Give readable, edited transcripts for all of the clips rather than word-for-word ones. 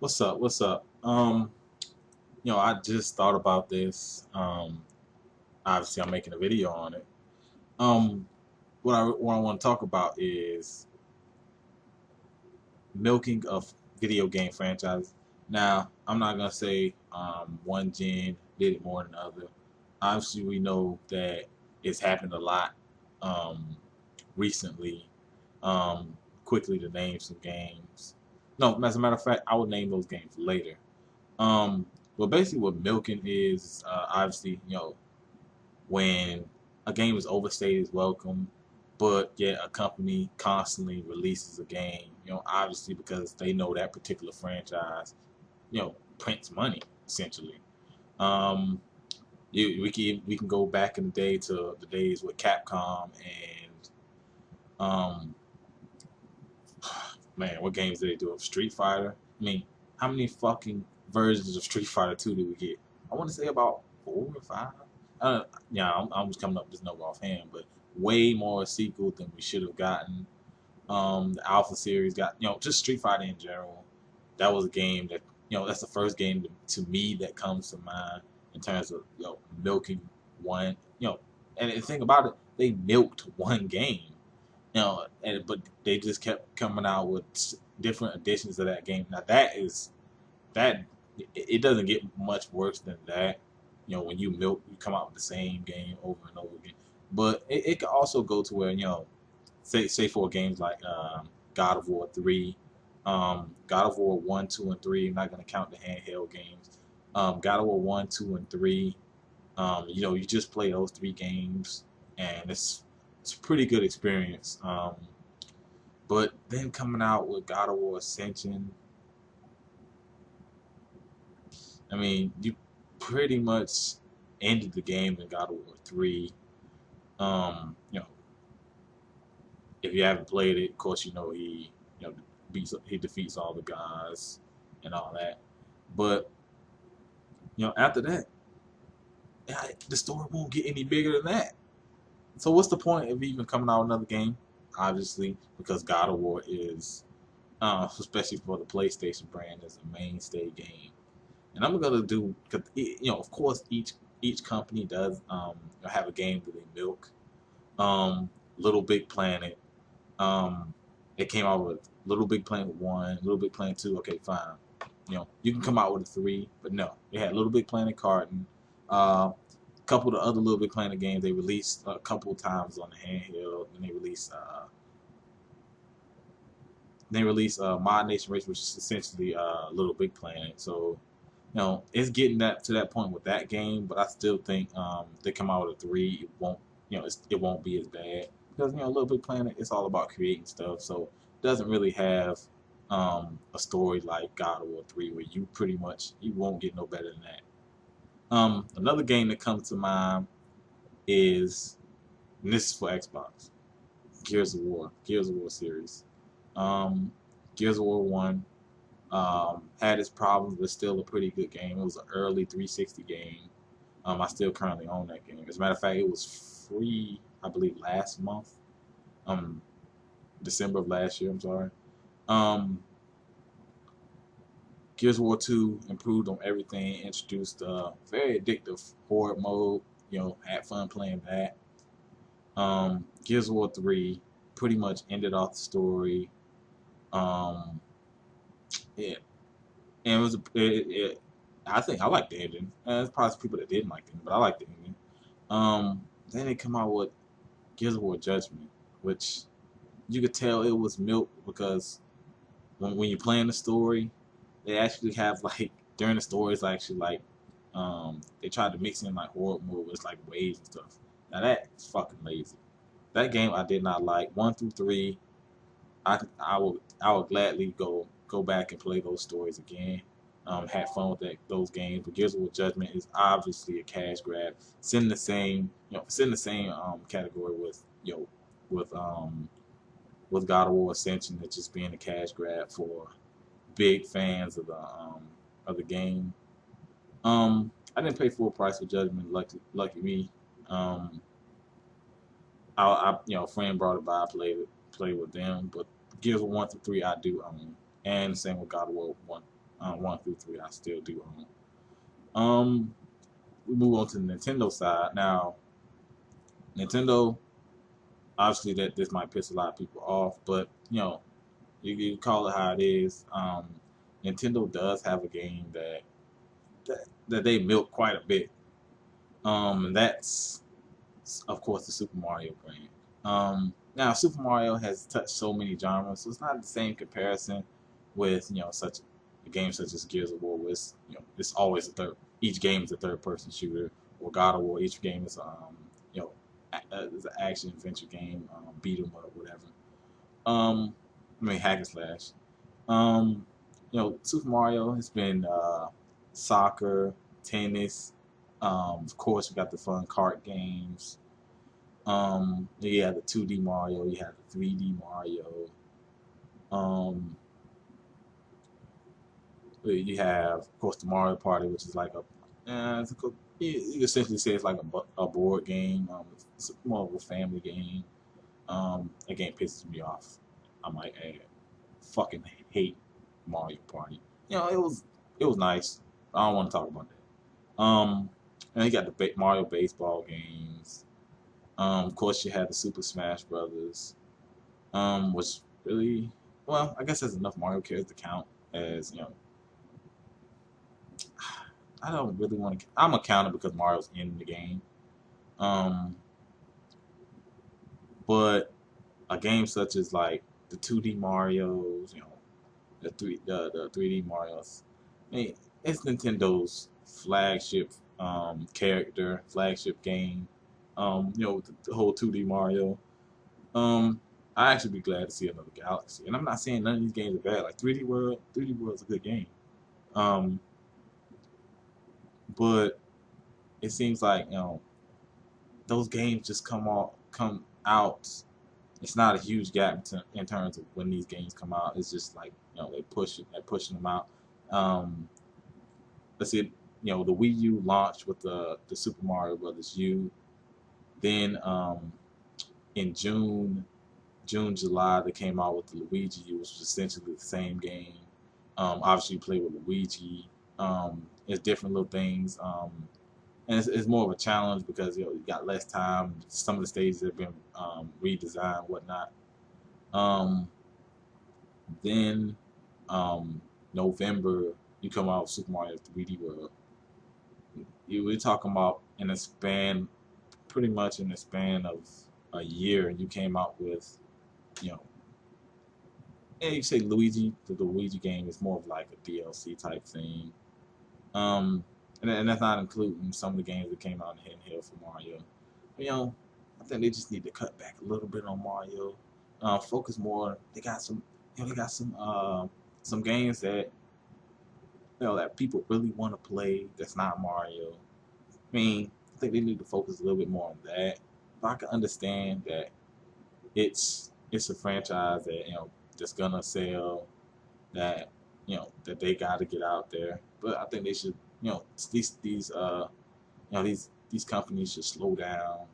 What's up? What's up? I just thought about this. Obviously, I'm making a video on it. Um, what I want to talk about is milking of video game franchises. Now, I'm not gonna say one gen did it more than the other. Obviously, we know that it's happened a lot um, recently. Quickly to name some games. No, as a matter of fact, I will name those games later. Um, well, basically, what milking is, obviously, when a game is overstayed its welcome, but yet a company constantly releases a game, obviously because they know that particular franchise, prints money essentially. Um, we can go back in the day to the days with Capcom and um, man, what games did they do? Street Fighter. I mean, how many fucking versions of Street Fighter 2 did we get? I want to say about 4 or 5. Yeah, I'm just coming up with this number offhand, but way more sequels than we should have gotten. The Alpha series got, just Street Fighter in general. That was a game that, that's the first game to me that comes to mind in terms of, milking one, and the thing about it, they milked one game, but they just kept coming out with different editions of that game. Now that it doesn't get much worse than that. When you come out with the same game over and over again. But it could also go to where say for games like God of War 3, God of War 1, 2, and 3. I'm not going to count the handheld games. God of War 1, 2, and 3. You just play those three games, and it's a pretty good experience. But then coming out with God of War Ascension, I mean, you pretty much ended the game in God of War 3. You know, if you haven't played it, of course, he defeats all the guys and all that. But after that, the story won't get any bigger than that. So what's the point of even coming out with another game? Obviously, because God of War is, especially for the PlayStation brand, is a mainstay game. And I'm gonna do, cause of course, each company does have a game that they milk. Little Big Planet. Um, it came out with Little Big Planet 1, Little Big Planet 2. Okay, fine. You can come out with a 3, but no, they had Little Big Planet Carton. A couple of the other Little Big Planet games they released a couple of times on the handheld, and they released Mod Nation Race, which is essentially Little Big Planet. So it's getting that to that point with that game, but I still think they come out with a 3, it won't, it won't be as bad because Little Big Planet, it's all about creating stuff, so it doesn't really have a story like God of War 3 where you pretty much you won't get no better than that. Another game that comes to mind is, and this is for Xbox, Gears of War series. Um, Gears of War 1 had its problems, but still a pretty good game. It was an early 360 game. I still currently own that game. As a matter of fact, it was free, I believe, last month. Um, December of last year. I'm sorry. Um, Gears of War 2 improved on everything. Introduced a very addictive horde mode. Had fun playing that. Gears of War 3 pretty much ended off the story. Um, yeah, and I think I liked the ending. There's probably some people that didn't like the ending, but I liked the ending. Then they come out with Gears of War Judgment, which you could tell it was milk because when you're playing the story, they actually have like during the story it's actually like they tried to mix in like horror movies like waves and stuff. Now that's fucking lazy. That game I did not like. 1 through 3, I would gladly go back and play those stories again. Had fun with those games, but Gears of War Judgment is obviously a cash grab. It's in the same category with with um with God of War Ascension, it's just being a cash grab for big fans of the game. I didn't pay full price for Judgment, lucky me. Um, a friend brought it by, I played with them, but Gears of 1 through 3 I do own, and same with God of War 1, 1 through 3 I still do own. We move on to the Nintendo side now. Nintendo, obviously, that this might piss a lot of people off, but you call it how it is. Nintendo does have a game that they milk quite a bit. And that's of course the Super Mario brand. Now Super Mario has touched so many genres, so it's not the same comparison with such a game such as Gears of War, where it's always a third. Each game is a third-person shooter, or God of War. Each game is is an action adventure game, beat 'em up, whatever. I mean hack and slash. Um, Super Mario has been soccer, tennis. Of course, we got the fun kart games. You had the 2D Mario, you had the 3D Mario. Um, you have, of course, the Mario Party, which is like you can essentially say it's like a board game. It's more of a family game. That game pisses me off. I might add. Fucking hate Mario Party. It was nice. I don't want to talk about that. And you got the Mario baseball games. Of course, you had the Super Smash Brothers, which really, well, I guess there's enough Mario characters to count as I don't really want to. I'm gonna count it because Mario's in the game. Um, but a game such as like the 2D Mario's, the 3D Mario's, I mean, it's Nintendo's flagship flagship game. The whole 2D Mario. Um, I actually be glad to see another Galaxy. And I'm not saying none of these games are bad. Like 3D World is a good game. Um, but it seems like those games just come out. It's not a huge gap in terms of when these games come out. It's just like they're pushing them out. Um, let's see, the Wii U launched with the Super Mario Brothers U. Then in July, they came out with the Luigi U, which was essentially the same game. Obviously, you play with Luigi. It's different little things. And it's more of a challenge because you got less time. Some of the stages have been redesigned, whatnot. Um, then November, you come out with Super Mario 3D World. We're talking about pretty much in the span of a year, you came out with, you know, and you say the Luigi game is more of like a DLC type thing. Um, and that's not including some of the games that came out in handheld for Mario. You know, I think they just need to cut back a little bit on Mario. Focus more. They got some games that that people really want to play. That's not Mario. I mean, I think they need to focus a little bit more on that. But I can understand that it's a franchise that that's gonna sell, that that they got to get out there. But I think they should these companies should slow down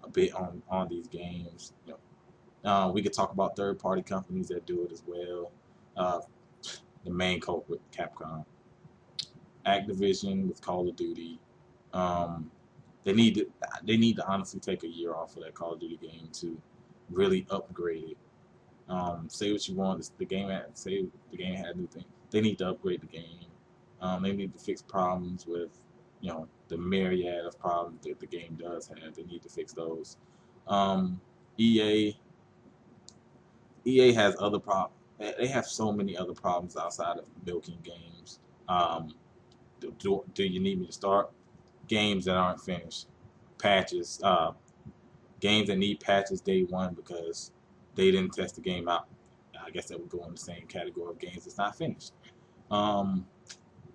a bit on these games. We could talk about third party companies that do it as well. Uh, the main culprit, Capcom, Activision with Call of Duty. Um, they need to honestly take a year off of that Call of Duty game to really upgrade it. Say what you want. Say the game had new things. They need to upgrade the game. They need to fix problems with the myriad of problems that the game does have. They need to fix those. Um, EA EA has other problems. They have so many other problems outside of milking games. Um, do you need me to start? Games that aren't finished, patches, games that need patches day one because they didn't test the game out. I guess that would go in the same category of games that's not finished. Um,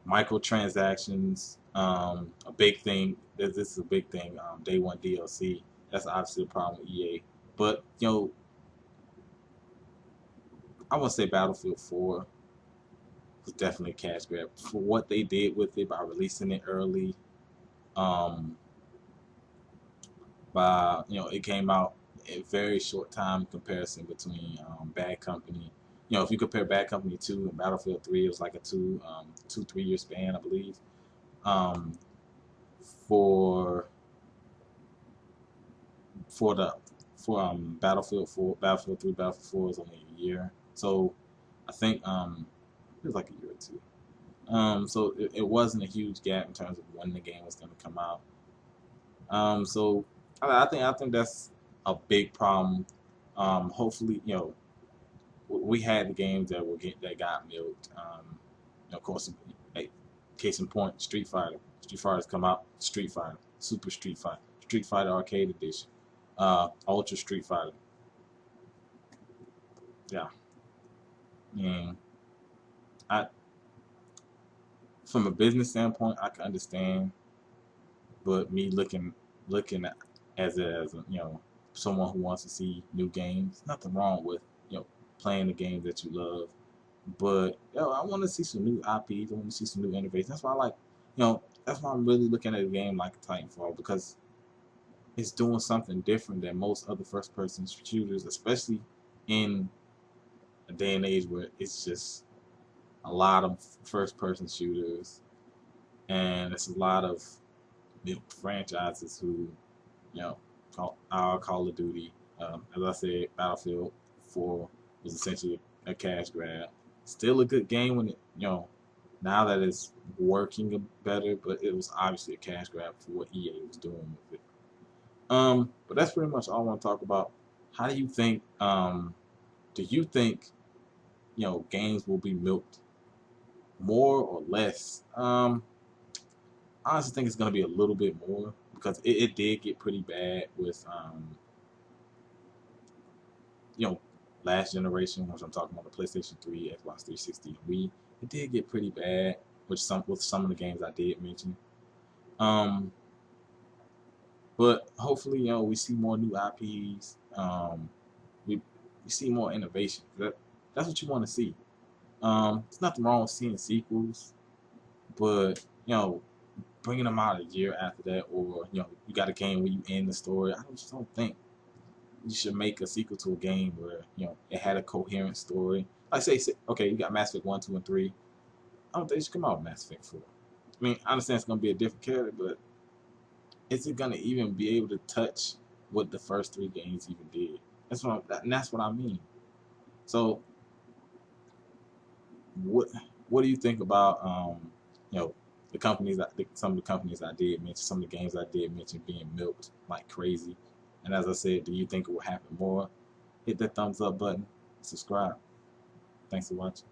Microtransactions, a big thing. This is a big thing. Day one DLC. That's obviously a problem with EA. But I want to say Battlefield 4 was definitely a cash grab for what they did with it by releasing it early. Um, it came out a very short time comparison between Bad Company. you know, if you compare Bad Company 2 and Battlefield 3, it was like a 3 year span, I believe. Um, for for the for Battlefield 4, Battlefield 3, Battlefield 4 is only a year. So I think it was like a year or two. So it wasn't a huge gap in terms of when the game was going to come out. So I think that's a big problem. Hopefully, you know, we had the games that got milked. You know, of course, hey, case in point, Street Fighter. Street Fighter's come out. Street Fighter, Super Street Fighter, Street Fighter Arcade Edition, Ultra Street Fighter. Yeah, and I, from a business standpoint, I can understand, but me looking at as a, you know, someone who wants to see new games, nothing wrong with, you know, playing the games that you love. But yo, I want to see some new IPs. I want to see some new innovations. That's why I like, you know, that's why I'm really looking at a game like Titanfall, because it's doing something different than most other first-person shooters, especially in a day and age where it's just a lot of first-person shooters, and it's a lot of, you know, franchises who, you know, Call of Duty. As I said, Battlefield 4 was essentially a cash grab. Still a good game when it, you know, now that it's working better, but it was obviously a cash grab for what EA was doing with it. But that's pretty much all I want to talk about. How do you think? Do you think, you know, games will be milked more or less? I honestly think it's going to be a little bit more because it did get pretty bad with you know, last generation, which I'm talking about the PlayStation 3, Xbox 360, and Wii. It did get pretty bad with some of the games I did mention. Um, but hopefully, you know, we see more new IPs. We see more innovation. That's what you want to see. There's nothing wrong with seeing sequels, but you know, bringing them out a year after that, or you know, you got a game where you end the story. I just don't think you should make a sequel to a game where, you know, it had a coherent story. Like say okay, you got Mass Effect 1, 2, and 3. I don't think you should come out with Mass Effect 4. I mean, I understand it's gonna be a different character, but is it gonna even be able to touch what the first three games even did? That's what I mean. So what what do you think about you know, some of the companies I did mention, some of the games I did mention being milked like crazy? And as I said, do you think it will happen more? Hit that thumbs up button, subscribe. Thanks for watching.